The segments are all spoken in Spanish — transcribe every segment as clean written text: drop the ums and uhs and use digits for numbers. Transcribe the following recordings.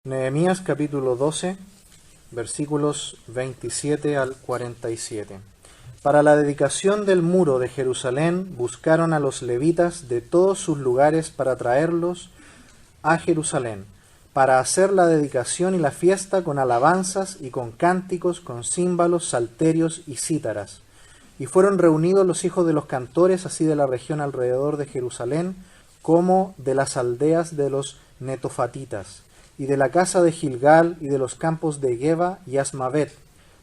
Nehemías capítulo 12, versículos 27 al 47. Para la dedicación del muro de Jerusalén buscaron a los levitas de todos sus lugares para traerlos a Jerusalén, para hacer la dedicación y la fiesta con alabanzas y con cánticos, con címbalos, salterios y cítaras. Y fueron reunidos los hijos de los cantores, así de la región alrededor de Jerusalén, como de las aldeas de los netofatitas, y de la casa de Gilgal, y de los campos de Geba y Asmavet,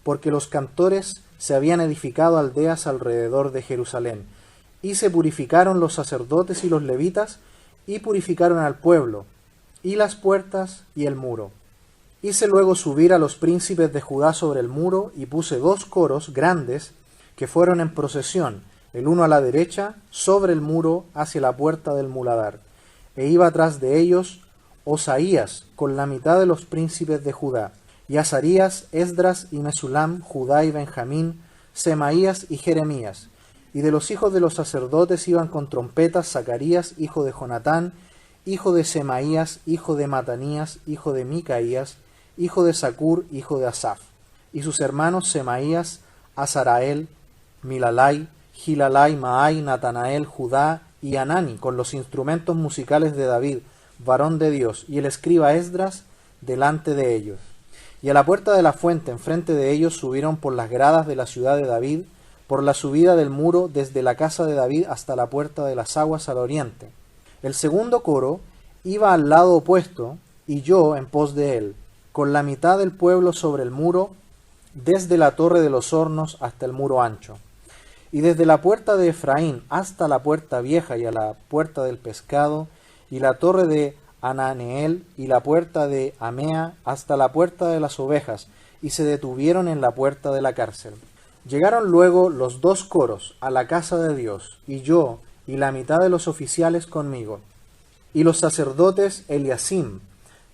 porque los cantores se habían edificado aldeas alrededor de Jerusalén. Y se purificaron los sacerdotes y los levitas, y purificaron al pueblo, y las puertas y el muro. Hice luego subir a los príncipes de Judá sobre el muro, y puse 2 coros grandes, que fueron en procesión, el uno a la derecha, sobre el muro, hacia la puerta del muladar. E iba tras de ellos Osaías, con la mitad de los príncipes de Judá, y Azarías, Esdras y Mesulam, Judá y Benjamín, Semaías y Jeremías. Y de los hijos de los sacerdotes iban con trompetas Zacarías, hijo de Jonatán, hijo de Semaías, hijo de Matanías, hijo de Micaías, hijo de Zacur, hijo de Asaf. Y sus hermanos Semaías, Azarael, Milalai, Gilalai, Maai, Natanael, Judá y Anani, con los instrumentos musicales de David, varón de Dios, y el escriba Esdras delante de ellos. Y a la puerta de la fuente, enfrente de ellos, subieron por las gradas de la ciudad de David, por la subida del muro desde la casa de David hasta la puerta de las aguas al oriente. El segundo coro iba al lado opuesto, y yo en pos de él, con la mitad del pueblo sobre el muro, desde la torre de los hornos hasta el muro ancho. Y desde la puerta de Efraín hasta la puerta vieja y a la puerta del pescado, y la torre de Ananeel y la puerta de Amea hasta la puerta de las ovejas, y se detuvieron en la puerta de la cárcel. Llegaron luego los 2 coros a la casa de Dios, y yo y la mitad de los oficiales conmigo, y los sacerdotes Eliasim,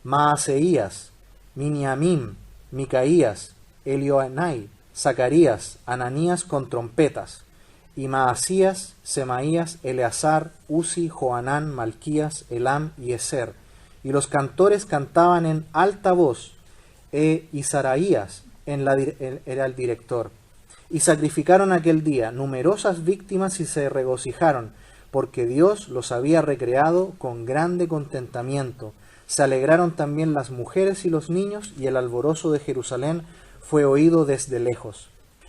Maaseías, Miniamim, Micaías, Elioenai, Zacarías, Ananías con trompetas, y Maasías, Semaías, Eleazar, Uzi, Joanán, Malquías, Elam y Eser. Y los cantores cantaban en alta voz, y Saraías era el director. Y sacrificaron aquel día numerosas víctimas y se regocijaron, porque Dios los había recreado con grande contentamiento. Se alegraron también las mujeres y los niños, y el alborozo de Jerusalén fue oído desde lejos.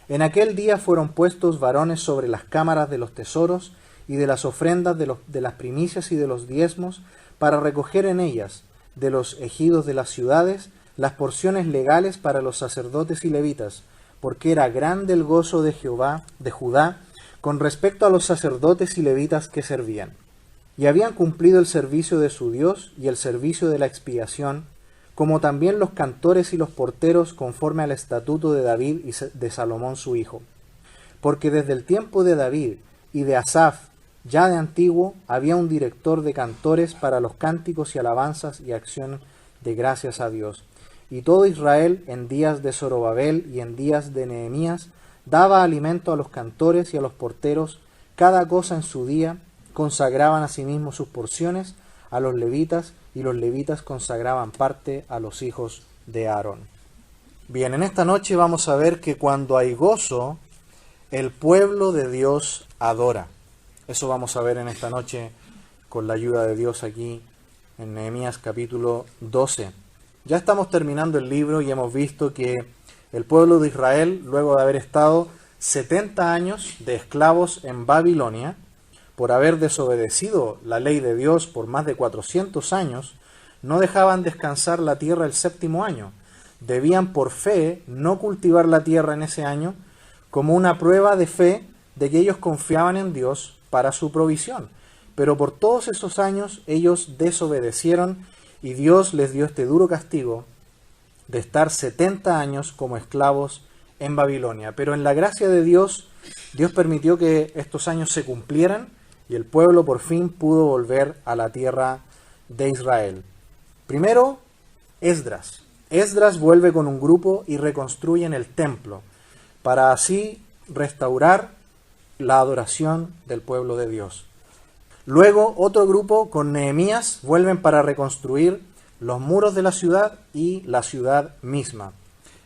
En aquel día fueron puestos varones sobre las cámaras de los tesoros y de las ofrendas de las primicias y de los diezmos, para recoger en ellas, de los ejidos de las ciudades, las porciones legales para los sacerdotes y levitas, porque era grande el gozo de Jehová, de Judá, con respecto a los sacerdotes y levitas que servían. Y habían cumplido el servicio de su Dios y el servicio de la expiación, como también los cantores y los porteros, conforme al estatuto de David y de Salomón su hijo. Porque desde el tiempo de David y de Asaf, ya de antiguo, había un director de cantores para los cánticos y alabanzas y acción de gracias a Dios. Y todo Israel, en días de Zorobabel y en días de Nehemías, daba alimento a los cantores y a los porteros, cada cosa en su día, consagraban asimismo sus porciones a los levitas, y los levitas consagraban parte a los hijos de Aarón. Bien, en esta noche vamos a ver que cuando hay gozo, el pueblo de Dios adora. Eso vamos a ver en esta noche con la ayuda de Dios aquí en Nehemías capítulo 12. Ya estamos terminando el libro y hemos visto que el pueblo de Israel, luego de haber estado 70 años de esclavos en Babilonia, por haber desobedecido la ley de Dios por más de 400 años, no dejaban descansar la tierra el 7º año. Debían por fe no cultivar la tierra en ese año, como una prueba de fe de que ellos confiaban en Dios para su provisión. Pero por todos esos años ellos desobedecieron y Dios les dio este duro castigo de estar 70 años como esclavos en Babilonia. Pero en la gracia de Dios, Dios permitió que estos años se cumplieran y el pueblo por fin pudo volver a la tierra de Israel. Primero, Esdras. Esdras vuelve con un grupo y reconstruyen el templo para así restaurar la adoración del pueblo de Dios. Luego, otro grupo con Nehemías vuelven para reconstruir los muros de la ciudad y la ciudad misma.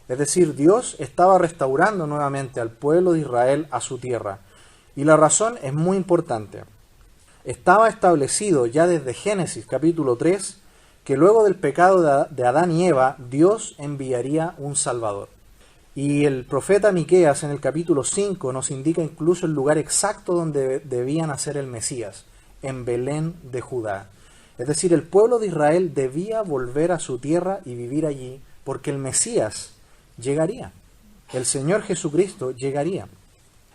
Es decir, Dios estaba restaurando nuevamente al pueblo de Israel a su tierra. Y la razón es muy importante. Estaba establecido ya desde Génesis capítulo 3 que luego del pecado de Adán y Eva, Dios enviaría un Salvador. Y el profeta Miqueas en el capítulo 5 nos indica incluso el lugar exacto donde debía nacer el Mesías, en Belén de Judá. Es decir, el pueblo de Israel debía volver a su tierra y vivir allí, porque el Mesías llegaría. El Señor Jesucristo llegaría.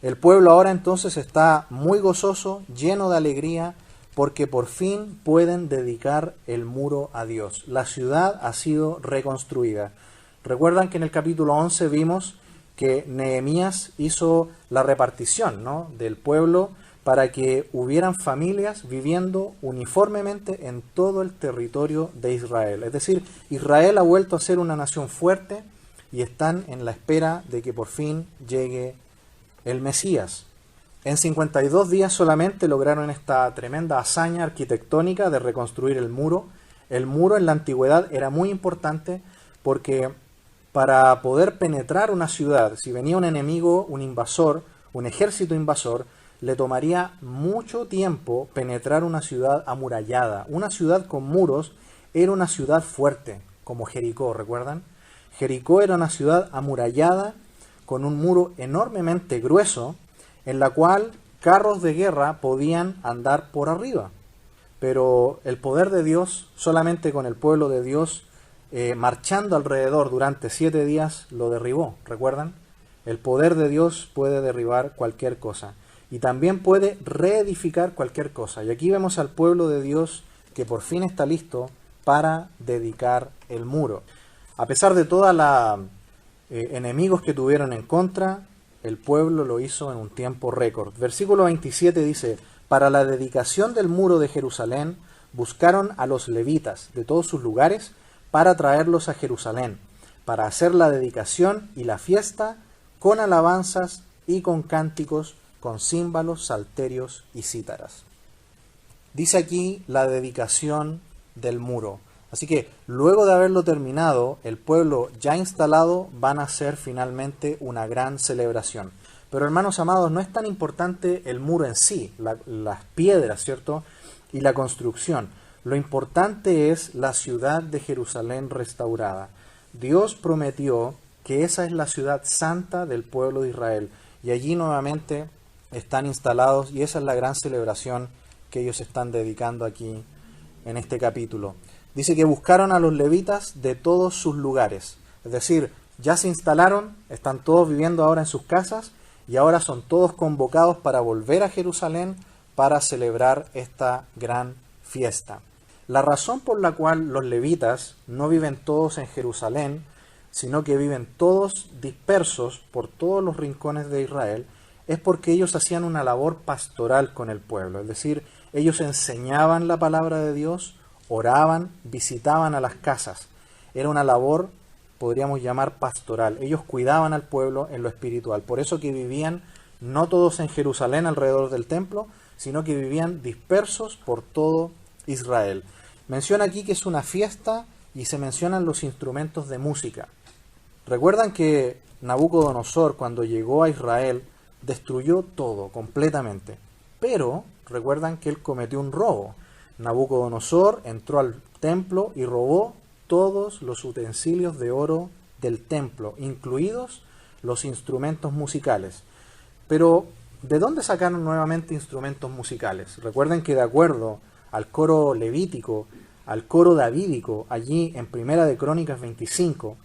El pueblo ahora entonces está muy gozoso, lleno de alegría, porque por fin pueden dedicar el muro a Dios. La ciudad ha sido reconstruida. Recuerdan que en el capítulo 11 vimos que Nehemías hizo la repartición, ¿no?, del pueblo para que hubieran familias viviendo uniformemente en todo el territorio de Israel. Es decir, Israel ha vuelto a ser una nación fuerte y están en la espera de que por fin llegue el Mesías. En 52 días solamente lograron esta tremenda hazaña arquitectónica de reconstruir el muro. El muro en la antigüedad era muy importante porque para poder penetrar una ciudad, si venía un enemigo, un invasor, un ejército invasor, le tomaría mucho tiempo penetrar una ciudad amurallada. Una ciudad con muros era una ciudad fuerte, como Jericó, ¿recuerdan? Jericó era una ciudad amurallada con un muro enormemente grueso, en la cual carros de guerra podían andar por arriba. Pero el poder de Dios, solamente con el pueblo de Dios, marchando alrededor durante 7 días, lo derribó, ¿recuerdan? El poder de Dios puede derribar cualquier cosa y también puede reedificar cualquier cosa. Y aquí vemos al pueblo de Dios que por fin está listo para dedicar el muro. A pesar de todos los enemigos que tuvieron en contra, el pueblo lo hizo en un tiempo récord. Versículo 27 dice: para la dedicación del muro de Jerusalén buscaron a los levitas de todos sus lugares para traerlos a Jerusalén, para hacer la dedicación y la fiesta con alabanzas y con cánticos, con címbalos, salterios y cítaras. Dice aquí la dedicación del muro. Así que luego de haberlo terminado, el pueblo ya instalado van a hacer finalmente una gran celebración. Pero hermanos amados, no es tan importante el muro en sí, las piedras, ¿cierto? Y la construcción. Lo importante es la ciudad de Jerusalén restaurada. Dios prometió que esa es la ciudad santa del pueblo de Israel. Y allí nuevamente están instalados y esa es la gran celebración que ellos están dedicando aquí en este capítulo. Dice que buscaron a los levitas de todos sus lugares. Es decir, ya se instalaron, están todos viviendo ahora en sus casas y ahora son todos convocados para volver a Jerusalén para celebrar esta gran fiesta. La razón por la cual los levitas no viven todos en Jerusalén, sino que viven todos dispersos por todos los rincones de Israel, es porque ellos hacían una labor pastoral con el pueblo. Es decir, ellos enseñaban la palabra de Dios, oraban, visitaban a las casas. Era una labor, podríamos llamar, pastoral. Ellos cuidaban al pueblo en lo espiritual. Por eso que vivían no todos en Jerusalén alrededor del templo, sino que vivían dispersos por todo Israel. Menciona aquí que es una fiesta y se mencionan los instrumentos de música. Recuerdan que Nabucodonosor, cuando llegó a Israel, destruyó todo completamente. Pero recuerdan que él cometió un robo. Nabucodonosor entró al templo y robó todos los utensilios de oro del templo, incluidos los instrumentos musicales. Pero, ¿de dónde sacaron nuevamente instrumentos musicales? Recuerden que de acuerdo al coro levítico, al coro davídico, allí en Primera de Crónicas 25,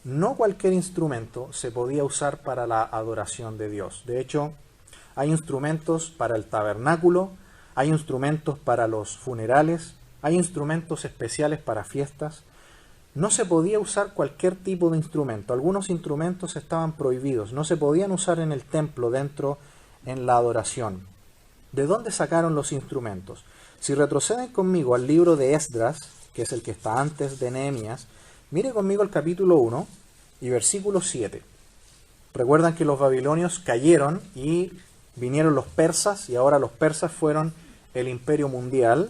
no cualquier instrumento se podía usar para la adoración de Dios. De hecho, hay instrumentos para el tabernáculo, hay instrumentos para los funerales, hay instrumentos especiales para fiestas. No se podía usar cualquier tipo de instrumento. Algunos instrumentos estaban prohibidos, no se podían usar en el templo dentro en la adoración. ¿De dónde sacaron los instrumentos? Si retroceden conmigo al libro de Esdras, que es el que está antes de Nehemías, mire conmigo el capítulo 1 y versículo 7. Recuerdan que los babilonios cayeron y vinieron los persas, y ahora los persas fueron el imperio mundial,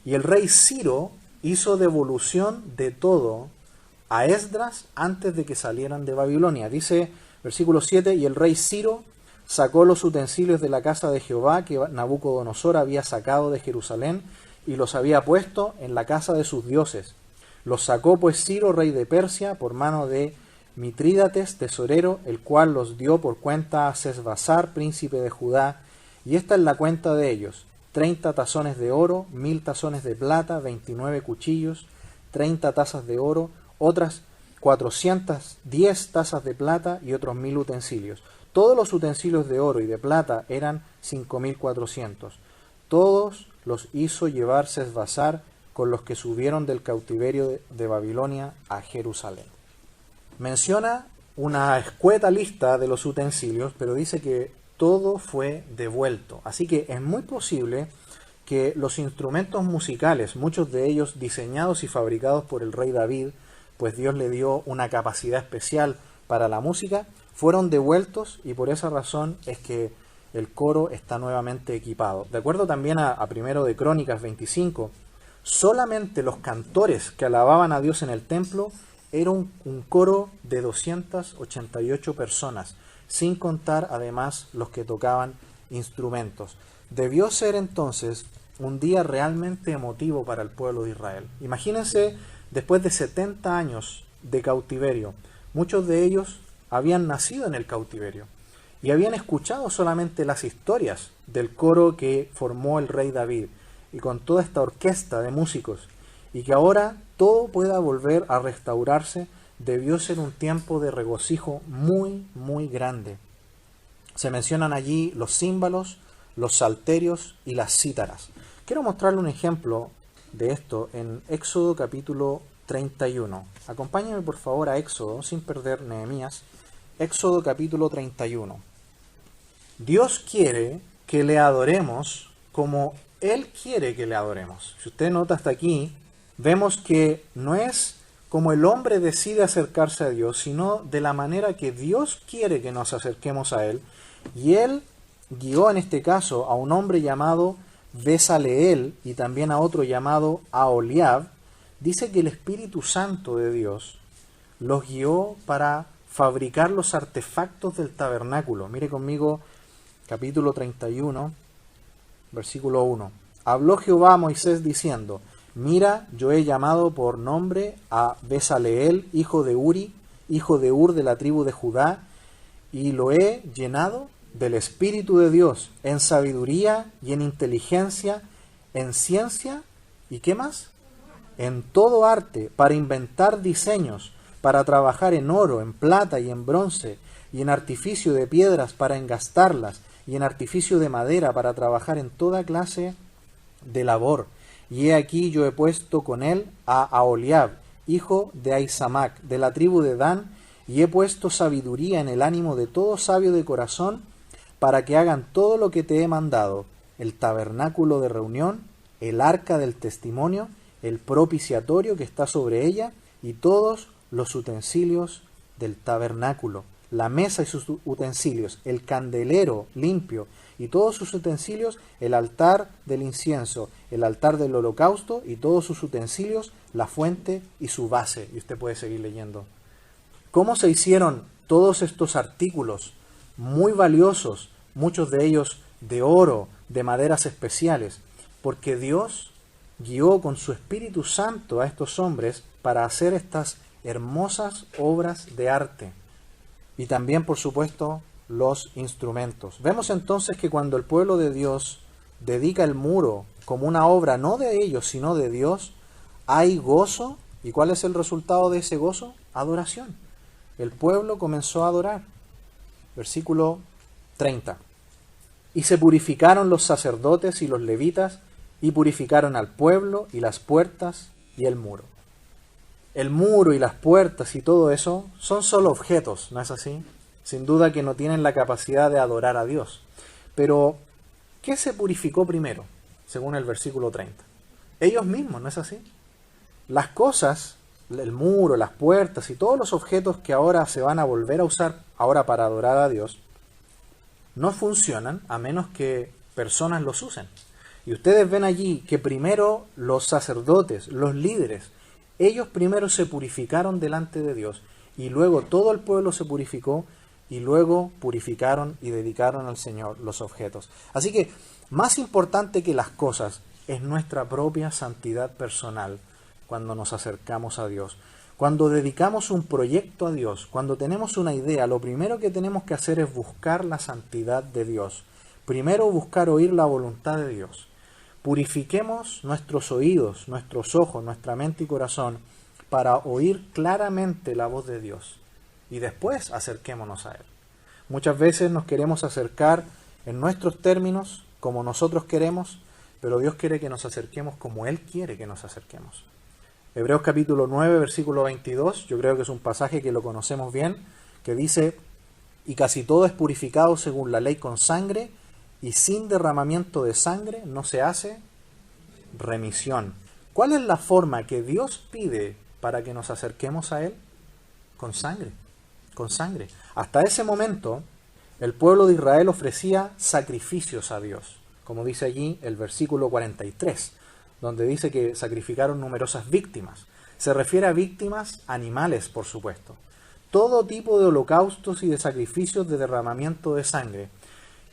y el rey Ciro hizo devolución de todo a Esdras antes de que salieran de Babilonia. Dice, versículo 7, y el rey Ciro sacó los utensilios de la casa de Jehová que Nabucodonosor había sacado de Jerusalén y los había puesto en la casa de sus dioses. Los sacó pues Ciro, rey de Persia, por mano de Mitrídates, tesorero, el cual los dio por cuenta a Sesbazar, príncipe de Judá, y esta es la cuenta de ellos: 30 tazones de oro, 1000 tazones de plata, 29 cuchillos, 30 tazas de oro, otras 410 tazas de plata y otros 1000 utensilios. Todos los utensilios de oro y de plata eran 5400. Todos los hizo llevar Sesbazar con los que subieron del cautiverio de Babilonia a Jerusalén. Menciona una escueta lista de los utensilios, pero dice que todo fue devuelto. Así que es muy posible que los instrumentos musicales, muchos de ellos diseñados y fabricados por el rey David, pues Dios le dio una capacidad especial para la música, fueron devueltos, y por esa razón es que el coro está nuevamente equipado. De acuerdo también a 1 de Crónicas 25, solamente los cantores que alababan a Dios en el templo era un coro de 288 personas, sin contar además los que tocaban instrumentos. Debió ser entonces un día realmente emotivo para el pueblo de Israel. Imagínense, después de 70 años de cautiverio, muchos de ellos habían nacido en el cautiverio y habían escuchado solamente las historias del coro que formó el rey David y con toda esta orquesta de músicos, y que ahora todo pueda volver a restaurarse. Debió ser un tiempo de regocijo muy, muy grande. Se mencionan allí los címbalos, los salterios y las cítaras. Quiero mostrarle un ejemplo de esto en Éxodo capítulo 31. Acompáñenme por favor a Éxodo, sin perder Nehemías. Éxodo capítulo 31. Dios quiere que le adoremos como Él quiere que le adoremos. Si usted nota hasta aquí, vemos que no es como el hombre decide acercarse a Dios, sino de la manera que Dios quiere que nos acerquemos a Él. Y Él guió en este caso a un hombre llamado Besaleel y también a otro llamado Aholiab. Dice que el Espíritu Santo de Dios los guió para fabricar los artefactos del tabernáculo. Mire conmigo capítulo 31, versículo 1. Habló Jehová a Moisés diciendo: Mira, yo he llamado por nombre a Besaleel, hijo de Uri, hijo de Ur de la tribu de Judá, y lo he llenado del Espíritu de Dios, en sabiduría y en inteligencia, en ciencia, ¿y qué más? En todo arte, para inventar diseños, para trabajar en oro, en plata y en bronce, y en artificio de piedras para engastarlas, y en artificio de madera para trabajar en toda clase de labor. Y he aquí yo he puesto con él a Aholiab, hijo de Ahisamac, de la tribu de Dan, y he puesto sabiduría en el ánimo de todo sabio de corazón, para que hagan todo lo que te he mandado: el tabernáculo de reunión, el arca del testimonio, el propiciatorio que está sobre ella, y todos los utensilios del tabernáculo, la mesa y sus utensilios, el candelero limpio y todos sus utensilios, el altar del incienso, el altar del holocausto y todos sus utensilios, la fuente y su base. Y usted puede seguir leyendo. ¿Cómo se hicieron todos estos artículos muy valiosos, muchos de ellos de oro, de maderas especiales? Porque Dios guió con su Espíritu Santo a estos hombres para hacer estas hermosas obras de arte. Y también, por supuesto, los instrumentos. Vemos entonces que cuando el pueblo de Dios dedica el muro como una obra no de ellos, sino de Dios, hay gozo. ¿Y cuál es el resultado de ese gozo? Adoración. El pueblo comenzó a adorar. Versículo 30. Y se purificaron los sacerdotes y los levitas, y purificaron al pueblo y las puertas y el muro. El muro y las puertas y todo eso son solo objetos, ¿no es así? Sin duda que no tienen la capacidad de adorar a Dios. Pero, ¿qué se purificó primero? Según el versículo 30. Ellos mismos, ¿no es así? Las cosas, el muro, las puertas y todos los objetos que ahora se van a volver a usar ahora para adorar a Dios, no funcionan a menos que personas los usen. Y ustedes ven allí que primero los sacerdotes, los líderes, ellos primero se purificaron delante de Dios y luego todo el pueblo se purificó y luego purificaron y dedicaron al Señor los objetos. Así que más importante que las cosas es nuestra propia santidad personal cuando nos acercamos a Dios. Cuando dedicamos un proyecto a Dios, cuando tenemos una idea, lo primero que tenemos que hacer es buscar la santidad de Dios. Primero buscar oír la voluntad de Dios. Purifiquemos nuestros oídos, nuestros ojos, nuestra mente y corazón para oír claramente la voz de Dios. Y después acerquémonos a Él. Muchas veces nos queremos acercar en nuestros términos, como nosotros queremos, pero Dios quiere que nos acerquemos como Él quiere que nos acerquemos. Hebreos capítulo 9, versículo 22, yo creo que es un pasaje que lo conocemos bien, que dice, y casi todo es purificado según la ley con sangre, y sin derramamiento de sangre no se hace remisión. ¿Cuál es la forma que Dios pide para que nos acerquemos a Él? Con sangre, con sangre. Hasta ese momento, el pueblo de Israel ofrecía sacrificios a Dios, como dice allí el versículo 43, donde dice que sacrificaron numerosas víctimas. Se refiere a víctimas animales, por supuesto. Todo tipo de holocaustos y de sacrificios de derramamiento de sangre.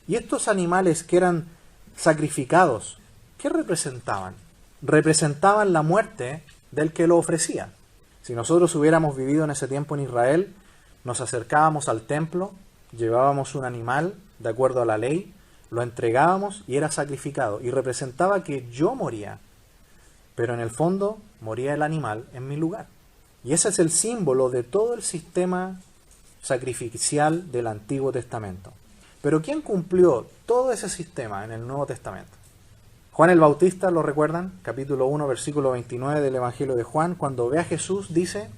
Y estos animales que eran sacrificados, ¿qué representaban? Representaban la muerte del que lo ofrecía. Si nosotros hubiéramos vivido en ese tiempo en Israel, nos acercábamos al templo, llevábamos un animal de acuerdo a la ley, lo entregábamos y era sacrificado. Y representaba que yo moría, pero en el fondo moría el animal en mi lugar. Y ese es el símbolo de todo el sistema sacrificial del Antiguo Testamento. Pero ¿quién cumplió todo ese sistema en el Nuevo Testamento? Juan el Bautista, ¿lo recuerdan? Capítulo 1, versículo 29 del Evangelio de Juan, cuando ve a Jesús dice,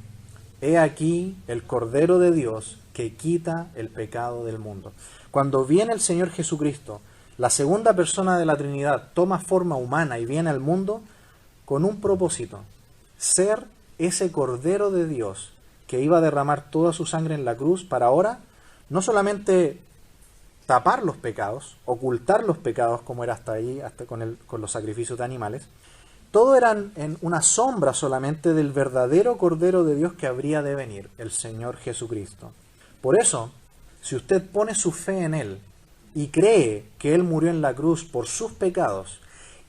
he aquí el Cordero de Dios que quita el pecado del mundo. Cuando viene el Señor Jesucristo, la segunda persona de la Trinidad toma forma humana y viene al mundo con un propósito, ser ese Cordero de Dios que iba a derramar toda su sangre en la cruz para ahora no solamente tapar los pecados, ocultar los pecados como era hasta ahí, hasta con los sacrificios de animales. Todo eran en una sombra solamente del verdadero Cordero de Dios que habría de venir, el Señor Jesucristo. Por eso, si usted pone su fe en Él y cree que Él murió en la cruz por sus pecados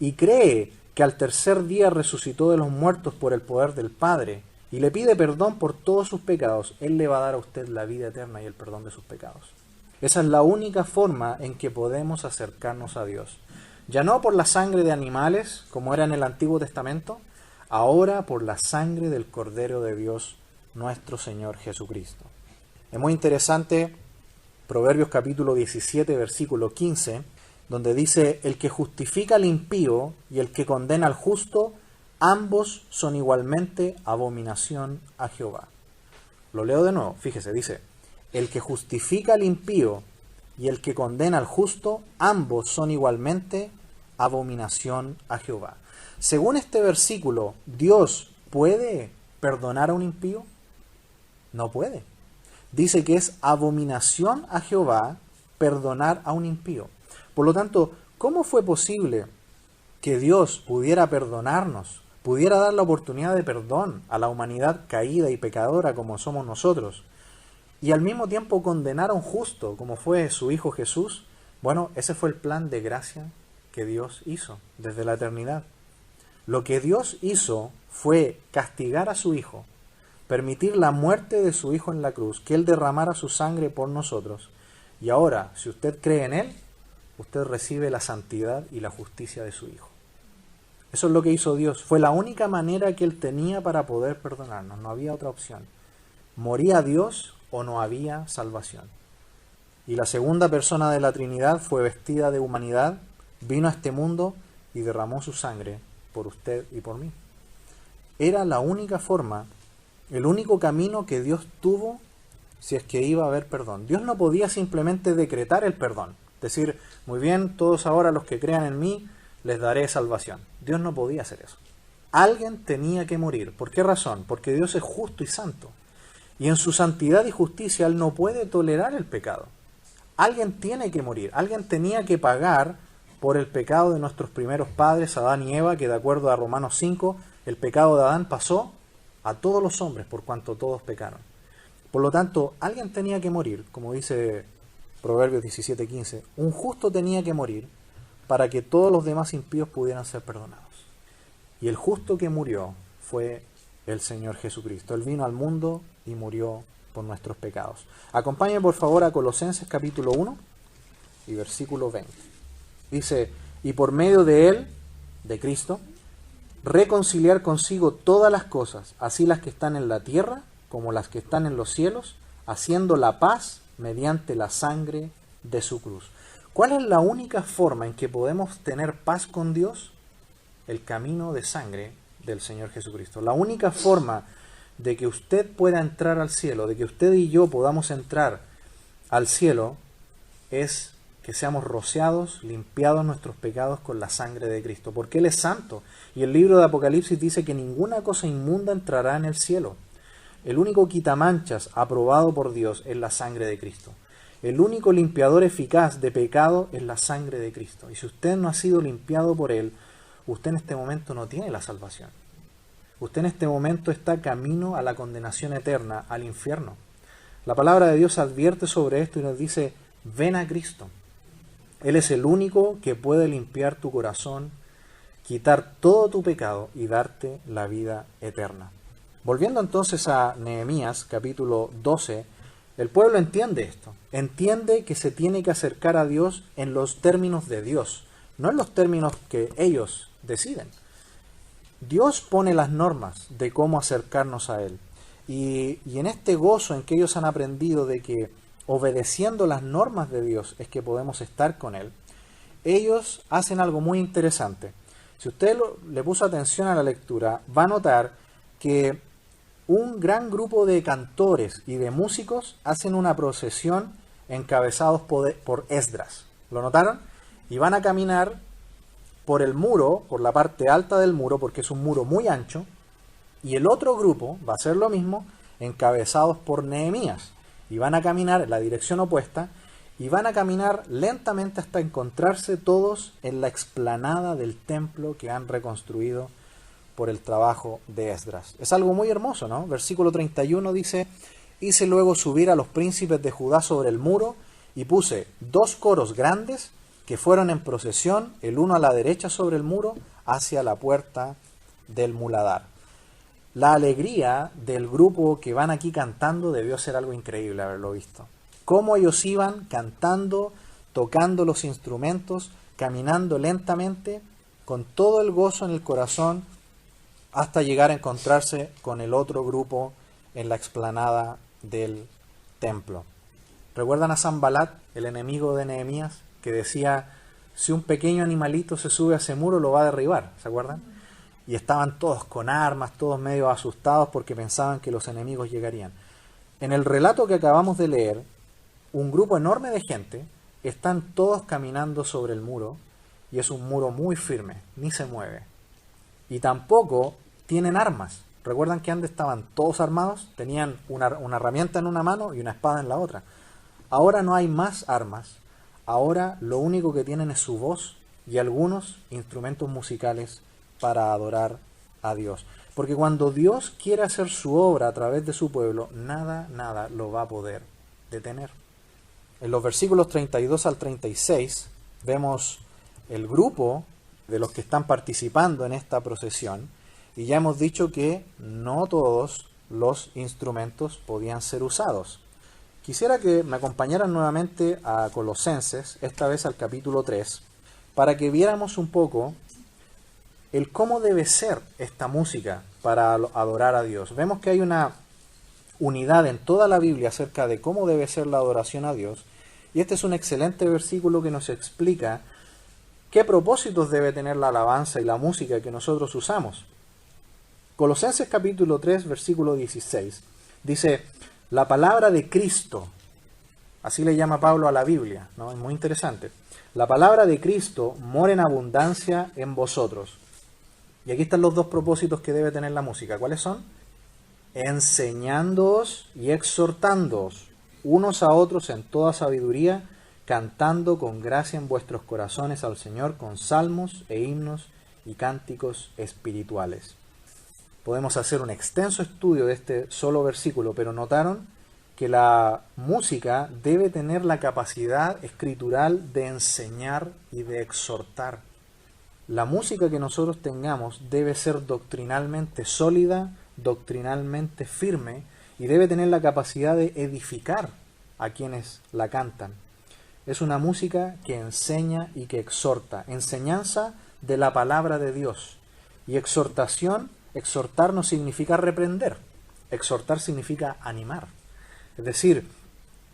y cree que al tercer día resucitó de los muertos por el poder del Padre y le pide perdón por todos sus pecados, Él le va a dar a usted la vida eterna y el perdón de sus pecados. Esa es la única forma en que podemos acercarnos a Dios. Ya no por la sangre de animales, como era en el Antiguo Testamento, ahora por la sangre del Cordero de Dios, nuestro Señor Jesucristo. Es muy interesante Proverbios capítulo 17, versículo 15, donde dice, el que justifica al impío y el que condena al justo, ambos son igualmente abominación a Jehová. Lo leo de nuevo, fíjese, dice, el que justifica al impío y el que condena al justo, ambos son igualmente abominación a Jehová. Según este versículo, ¿Dios puede perdonar a un impío? No puede. Dice que es abominación a Jehová perdonar a un impío. Por lo tanto, ¿cómo fue posible que Dios pudiera perdonarnos, pudiera dar la oportunidad de perdón a la humanidad caída y pecadora como somos nosotros, y al mismo tiempo condenar a un justo, como fue su Hijo Jesús? Bueno, ese fue el plan de gracia que Dios hizo desde la eternidad. Lo que Dios hizo fue castigar a su Hijo, permitir la muerte de su Hijo en la cruz, que Él derramara su sangre por nosotros. Y ahora, si usted cree en Él, usted recibe la santidad y la justicia de su Hijo. Eso es lo que hizo Dios. Fue la única manera que Él tenía para poder perdonarnos. No había otra opción. ¿Moría Dios o no había salvación? Y la segunda persona de la Trinidad fue vestida de humanidad, vino a este mundo y derramó su sangre por usted y por mí. Era la única forma, el único camino que Dios tuvo si es que iba a haber perdón. Dios no podía simplemente decretar el perdón, decir, muy bien, todos ahora los que crean en mí, les daré salvación. Dios no podía hacer eso. Alguien tenía que morir. ¿Por qué razón? Porque Dios es justo y santo. Y en su santidad y justicia Él no puede tolerar el pecado. Alguien tiene que morir. Alguien tenía que pagar por el pecado de nuestros primeros padres, Adán y Eva, que de acuerdo a Romanos 5, el pecado de Adán pasó a todos los hombres por cuanto todos pecaron. Por lo tanto, alguien tenía que morir, como dice Proverbios 17:15. Un justo tenía que morir para que todos los demás impíos pudieran ser perdonados. Y el justo que murió fue el Señor Jesucristo. Él vino al mundo y murió por nuestros pecados. Acompáñenme por favor a Colosenses capítulo 1 y versículo 20. Dice, y por medio de Él, de Cristo, reconciliar consigo todas las cosas, así las que están en la tierra como las que están en los cielos, haciendo la paz mediante la sangre de su cruz. ¿Cuál es la única forma en que podemos tener paz con Dios? El camino de sangre del Señor Jesucristo. La única forma de que usted pueda entrar al cielo, de que usted y yo podamos entrar al cielo, es que seamos rociados, limpiados nuestros pecados con la sangre de Cristo, porque Él es santo. Y el libro de Apocalipsis dice que ninguna cosa inmunda entrará en el cielo. El único quitamanchas aprobado por Dios es la sangre de Cristo. El único limpiador eficaz de pecado es la sangre de Cristo. Y si usted no ha sido limpiado por Él, usted en este momento no tiene la salvación. Usted en este momento está camino a la condenación eterna, al infierno. La palabra de Dios advierte sobre esto y nos dice, ven a Cristo. Él es el único que puede limpiar tu corazón, quitar todo tu pecado y darte la vida eterna. Volviendo entonces a Nehemías capítulo 12, el pueblo entiende esto. Entiende que se tiene que acercar a Dios en los términos de Dios, no en los términos que ellos deciden. Dios pone las normas de cómo acercarnos a Él. Y en este gozo en que ellos han aprendido de que obedeciendo las normas de Dios es que podemos estar con Él, ellos hacen algo muy interesante. Si usted le puso atención a la lectura, va a notar que un gran grupo de cantores y de músicos hacen una procesión encabezados por Esdras. ¿Lo notaron? Y van a caminar por el muro, por la parte alta del muro, porque es un muro muy ancho, y el otro grupo va a hacer lo mismo, encabezados por Nehemías, y van a caminar en la dirección opuesta, y van a caminar lentamente hasta encontrarse todos en la explanada del templo que han reconstruido por el trabajo de Esdras. Es algo muy hermoso, ¿no? Versículo 31 dice, hice luego subir a los príncipes de Judá sobre el muro, y puse 2 coros grandes, que fueron en procesión, el uno a la derecha sobre el muro, hacia la puerta del muladar. La alegría del grupo que van aquí cantando debió ser algo increíble haberlo visto. Cómo ellos iban cantando, tocando los instrumentos, caminando lentamente, con todo el gozo en el corazón, hasta llegar a encontrarse con el otro grupo en la explanada del templo. ¿Recuerdan a Sanbalat, el enemigo de Nehemías, que decía, si un pequeño animalito se sube a ese muro lo va a derribar? ¿Se acuerdan? Y estaban todos con armas, todos medio asustados porque pensaban que los enemigos llegarían. En el relato que acabamos de leer, un grupo enorme de gente están todos caminando sobre el muro, y es un muro muy firme, ni se mueve. Y tampoco tienen armas. ¿Recuerdan que antes estaban todos armados? Tenían una herramienta en una mano y una espada en la otra. Ahora no hay más armas. Ahora lo único que tienen es su voz y algunos instrumentos musicales para adorar a Dios. Porque cuando Dios quiere hacer su obra a través de su pueblo, nada lo va a poder detener. En los versículos 32 al 36 vemos el grupo de los que están participando en esta procesión, y ya hemos dicho que no todos los instrumentos podían ser usados. Quisiera que me acompañaran nuevamente a Colosenses, esta vez al capítulo 3, para que viéramos un poco el cómo debe ser esta música para adorar a Dios. Vemos que hay una unidad en toda la Biblia acerca de cómo debe ser la adoración a Dios, y este es un excelente versículo que nos explica qué propósitos debe tener la alabanza y la música que nosotros usamos. Colosenses capítulo 3, versículo 16, dice, la palabra de Cristo, así le llama Pablo a la Biblia, ¿no? Es muy interesante. La palabra de Cristo mora en abundancia en vosotros. Y aquí están los 2 propósitos que debe tener la música. ¿Cuáles son? Enseñándoos y exhortándoos unos a otros en toda sabiduría, cantando con gracia en vuestros corazones al Señor con salmos e himnos y cánticos espirituales. Podemos hacer un extenso estudio de este solo versículo, pero notaron que la música debe tener la capacidad escritural de enseñar y de exhortar. La música que nosotros tengamos debe ser doctrinalmente sólida, doctrinalmente firme, y debe tener la capacidad de edificar a quienes la cantan. Es una música que enseña y que exhorta. Enseñanza de la palabra de Dios. Y exhortación, exhortar no significa reprender. Exhortar significa animar. Es decir,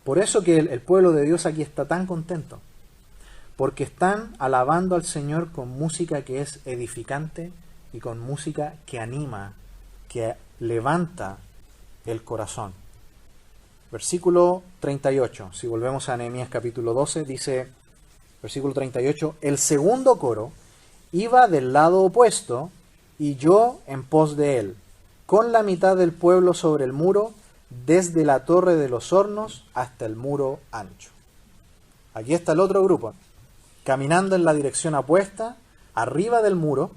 por eso que el pueblo de Dios aquí está tan contento. Porque están alabando al Señor con música que es edificante y con música que anima, que levanta el corazón. Versículo 38, si volvemos a Nehemías capítulo 12, dice, versículo 38, el segundo coro iba del lado opuesto y yo en pos de él, con la mitad del pueblo sobre el muro, desde la torre de los hornos hasta el muro ancho. Aquí está el otro grupo, caminando en la dirección opuesta, arriba del muro,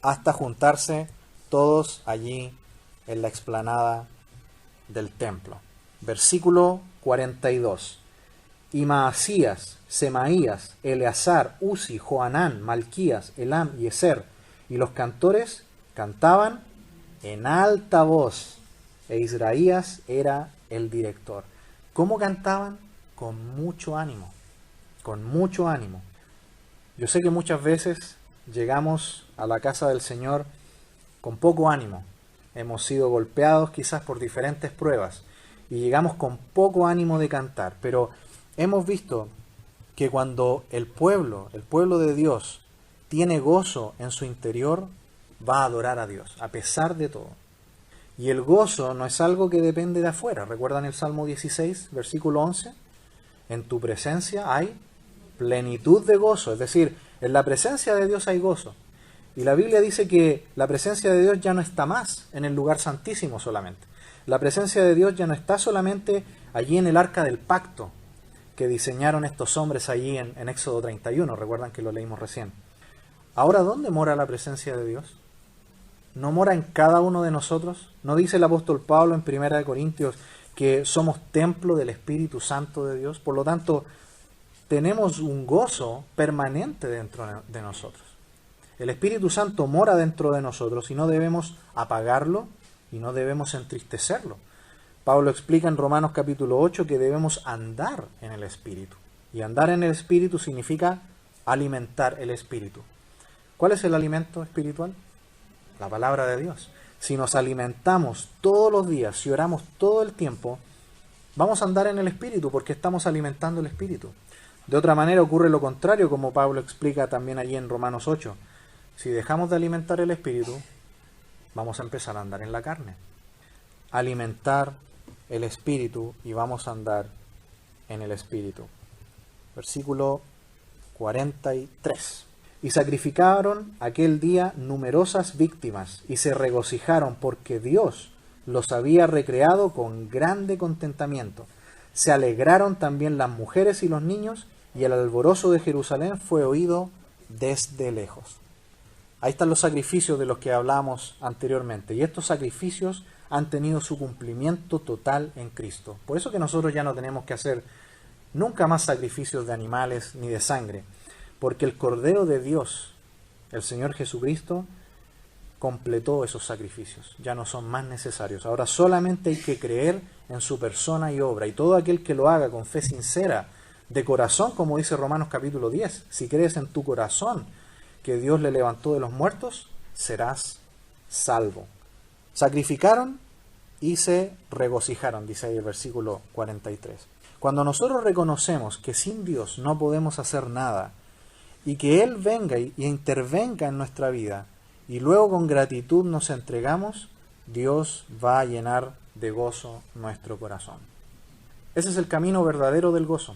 hasta juntarse todos allí en la explanada del templo. Versículo 42. Y Maasías, Semaías, Eleazar, Uzi, Joanán, Malquías, Elam y Ezer, y los cantores cantaban en alta voz, e Israías era el director. ¿Cómo cantaban? Con mucho ánimo, con mucho ánimo. Yo sé que muchas veces llegamos a la casa del Señor con poco ánimo. Hemos sido golpeados quizás por diferentes pruebas y llegamos con poco ánimo de cantar. Pero hemos visto que cuando el pueblo de Dios, tiene gozo en su interior, va a adorar a Dios, a pesar de todo. Y el gozo no es algo que depende de afuera. ¿Recuerdan el Salmo 16, versículo 11? En tu presencia hay plenitud de gozo, es decir, en la presencia de Dios hay gozo. Y la Biblia dice que la presencia de Dios ya no está más en el lugar santísimo solamente. La presencia de Dios ya no está solamente allí en el arca del pacto que diseñaron estos hombres allí en Éxodo 31, recuerdan que lo leímos recién. Ahora, ¿dónde mora la presencia de Dios? ¿No mora en cada uno de nosotros? ¿No dice el apóstol Pablo en 1 Corintios que somos templo del Espíritu Santo de Dios? Por lo tanto, tenemos un gozo permanente dentro de nosotros. El Espíritu Santo mora dentro de nosotros y no debemos apagarlo y no debemos entristecerlo. Pablo explica en Romanos capítulo 8 que debemos andar en el Espíritu. Y andar en el Espíritu significa alimentar el Espíritu. ¿Cuál es el alimento espiritual? La palabra de Dios. Si nos alimentamos todos los días, si oramos todo el tiempo, vamos a andar en el Espíritu porque estamos alimentando el Espíritu. De otra manera ocurre lo contrario, como Pablo explica también allí en Romanos 8. Si dejamos de alimentar el Espíritu, vamos a empezar a andar en la carne. Alimentar el Espíritu y vamos a andar en el Espíritu. Versículo 43. Y sacrificaron aquel día numerosas víctimas y se regocijaron porque Dios los había recreado con grande contentamiento. Se alegraron también las mujeres y los niños y el alborozo de Jerusalén fue oído desde lejos. Ahí están los sacrificios de los que hablamos anteriormente. Y estos sacrificios han tenido su cumplimiento total en Cristo. Por eso que nosotros ya no tenemos que hacer nunca más sacrificios de animales ni de sangre. Porque el Cordero de Dios, el Señor Jesucristo, completó esos sacrificios. Ya no son más necesarios. Ahora solamente hay que creer en su persona y obra. Y todo aquel que lo haga con fe sincera, de corazón, como dice Romanos capítulo 10, si crees en tu corazón que Dios le levantó de los muertos, serás salvo. Sacrificaron y se regocijaron, dice ahí el versículo 43. Cuando nosotros reconocemos que sin Dios no podemos hacer nada y que Él venga y intervenga en nuestra vida y luego con gratitud nos entregamos, Dios va a llenar de gozo nuestro corazón. Ese es el camino verdadero del gozo.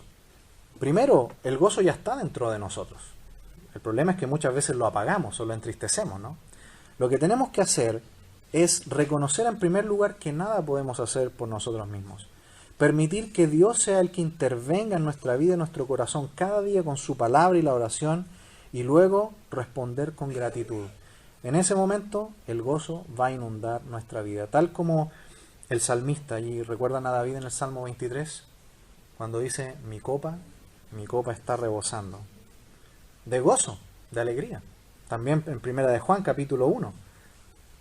Primero, el gozo ya está dentro de nosotros. El problema es que muchas veces lo apagamos o lo entristecemos, ¿no? Lo que tenemos que hacer es reconocer en primer lugar que nada podemos hacer por nosotros mismos. Permitir que Dios sea el que intervenga en nuestra vida, en nuestro corazón, cada día con su palabra y la oración, y luego responder con gratitud. En ese momento el gozo va a inundar nuestra vida, tal como el salmista, y recuerdan a David en el Salmo 23, cuando dice, mi copa está rebosando, de gozo, de alegría. También en Primera de Juan, capítulo 1,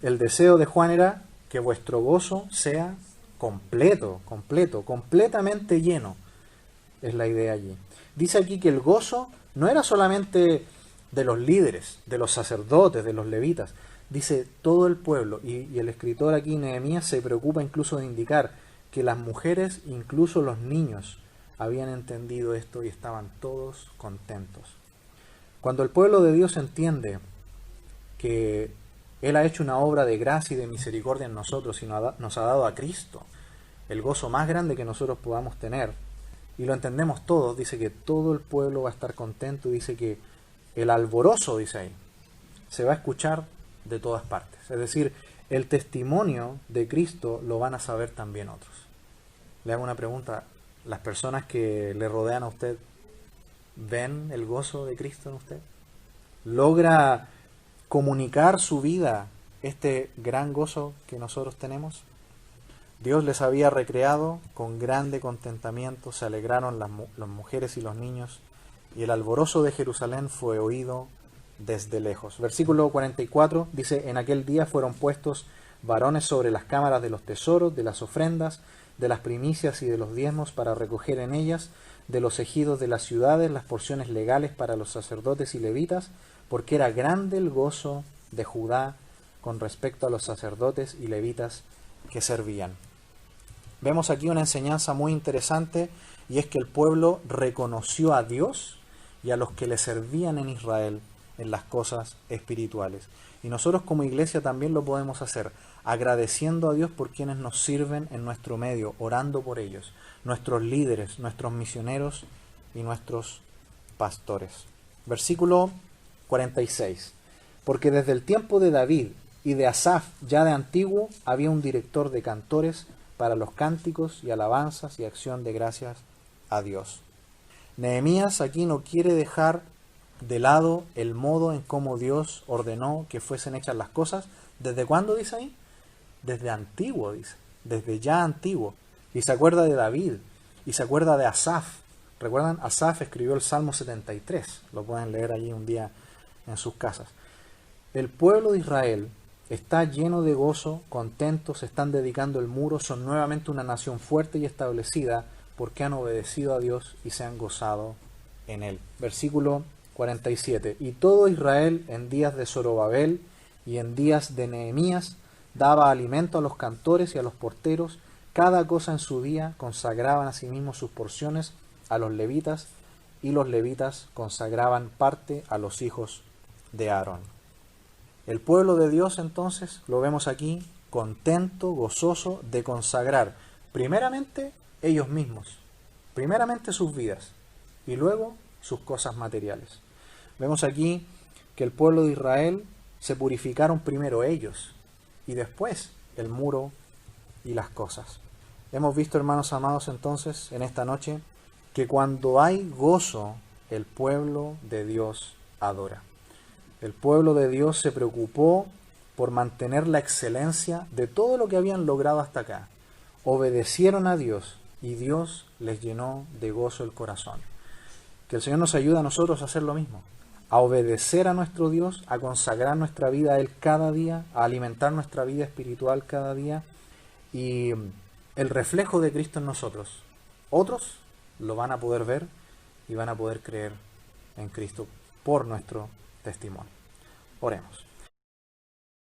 el deseo de Juan era que vuestro gozo sea completamente lleno, es la idea allí. Dice aquí que el gozo no era solamente de los líderes, de los sacerdotes, de los levitas, dice todo el pueblo, y el escritor aquí, Nehemías, se preocupa incluso de indicar que las mujeres, incluso los niños, habían entendido esto y estaban todos contentos. Cuando el pueblo de Dios entiende que Él ha hecho una obra de gracia y de misericordia en nosotros y nos ha dado a Cristo, el gozo más grande que nosotros podamos tener, y lo entendemos todos, dice que todo el pueblo va a estar contento, dice que el alborozo, dice ahí, se va a escuchar de todas partes. Es decir, el testimonio de Cristo lo van a saber también otros. Le hago una pregunta, ¿las personas que le rodean a usted ven el gozo de Cristo en usted? ¿Logra comunicar su vida este gran gozo que nosotros tenemos? Dios les había recreado con grande contentamiento, se alegraron las mujeres y los niños, y el alborozo de Jerusalén fue oído desde lejos. Versículo 44 dice, en aquel día fueron puestos varones sobre las cámaras de los tesoros, de las ofrendas, de las primicias y de los diezmos para recoger en ellas, de los ejidos de las ciudades, las porciones legales para los sacerdotes y levitas, porque era grande el gozo de Judá con respecto a los sacerdotes y levitas que servían. Vemos aquí una enseñanza muy interesante, y es que el pueblo reconoció a Dios y a los que le servían en Israel en las cosas espirituales. Y nosotros como iglesia también lo podemos hacer, agradeciendo a Dios por quienes nos sirven en nuestro medio, orando por ellos, nuestros líderes, nuestros misioneros y nuestros pastores. Versículo 46. Porque desde el tiempo de David y de Asaf, ya de antiguo, había un director de cantores para los cánticos y alabanzas y acción de gracias a Dios. Nehemías aquí no quiere dejar de lado el modo en cómo Dios ordenó que fuesen hechas las cosas. ¿Desde cuándo dice ahí? Desde antiguo, dice. Desde ya antiguo. Y se acuerda de David. Y se acuerda de Asaf. ¿Recuerdan? Asaf escribió el Salmo 73. Lo pueden leer allí un día en sus casas. El pueblo de Israel está lleno de gozo, contentos, se están dedicando el muro, son nuevamente una nación fuerte y establecida porque han obedecido a Dios y se han gozado en él. Versículo 47. Y todo Israel en días de Zorobabel y en días de Nehemías daba alimento a los cantores y a los porteros, cada cosa en su día, consagraban a sí mismos sus porciones a los levitas, y los levitas consagraban parte a los hijos de Aarón. El pueblo de Dios entonces, lo vemos aquí, contento, gozoso de consagrar primeramente ellos mismos, primeramente sus vidas y luego sus cosas materiales. Vemos aquí que el pueblo de Israel se purificaron primero ellos y después el muro y las cosas. Hemos visto, hermanos amados, entonces en esta noche que cuando hay gozo, el pueblo de Dios adora. El pueblo de Dios se preocupó por mantener la excelencia de todo lo que habían logrado hasta acá. Obedecieron a Dios y Dios les llenó de gozo el corazón. Que el Señor nos ayude a nosotros a hacer lo mismo, a obedecer a nuestro Dios, a consagrar nuestra vida a Él cada día, a alimentar nuestra vida espiritual cada día, y el reflejo de Cristo en nosotros. Otros lo van a poder ver y van a poder creer en Cristo por nuestro testimonio. Oremos.